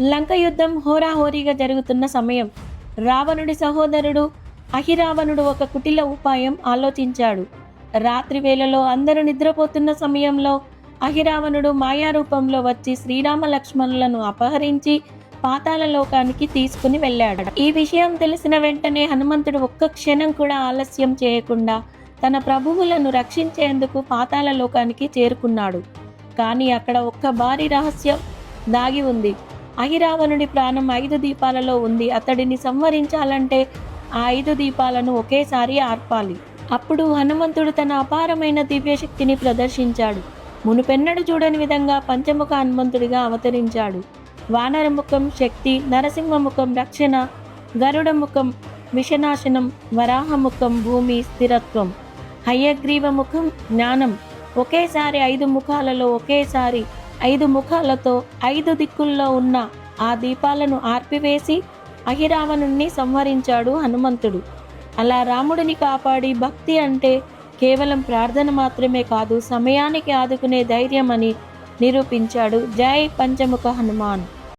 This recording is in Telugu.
లంక యుద్ధం హోరాహోరీగా జరుగుతున్న సమయం. రావణుడి సహోదరుడు అహిరావణుడు ఒక కుటిల ఉపాయం ఆలోచించాడు. రాత్రి వేళలో అందరూ నిద్రపోతున్న సమయంలో అహిరావణుడు మాయారూపంలో వచ్చి శ్రీరామ లక్ష్మణులను అపహరించి పాతాళ లోకానికి తీసుకుని వెళ్ళాడు. ఈ విషయం తెలిసిన వెంటనే హనుమంతుడు ఒక్క క్షణం కూడా ఆలస్యం చేయకుండా తన ప్రభువులను రక్షించేందుకు పాతాళ లోకానికి చేరుకున్నాడు. కానీ అక్కడ ఒక్క భారీ రహస్యం దాగి ఉంది. అహిరావణుడి ప్రాణం 5 దీపాలలో ఉంది. అతడిని సంహరించాలంటే ఆ 5 దీపాలను ఒకేసారి ఆర్పాలి. అప్పుడు హనుమంతుడు తన అపారమైన దివ్యశక్తిని ప్రదర్శించాడు. మునుపెన్నడు చూడని విధంగా పంచముఖ హనుమంతుడిగా అవతరించాడు. వానరముఖం శక్తి, నరసింహముఖం రక్షణ, గరుడముఖం విషనాశనం, వరాహముఖం భూమి స్థిరత్వం, హయగ్రీవముఖం జ్ఞానం. ఒకేసారి 5 ముఖాలలో ఒకేసారి 5 ముఖాలతో 5 దిక్కుల్లో ఉన్న ఆ దీపాలను ఆర్పివేసి అహిరావణుణ్ణి సంహరించాడు హనుమంతుడు. అలా రాముడిని కాపాడి భక్తి అంటే కేవలం ప్రార్థన మాత్రమే కాదు, సమయానికి ఆదుకునే ధైర్యం అని నిరూపించాడు. జై పంచముఖ హనుమాన్.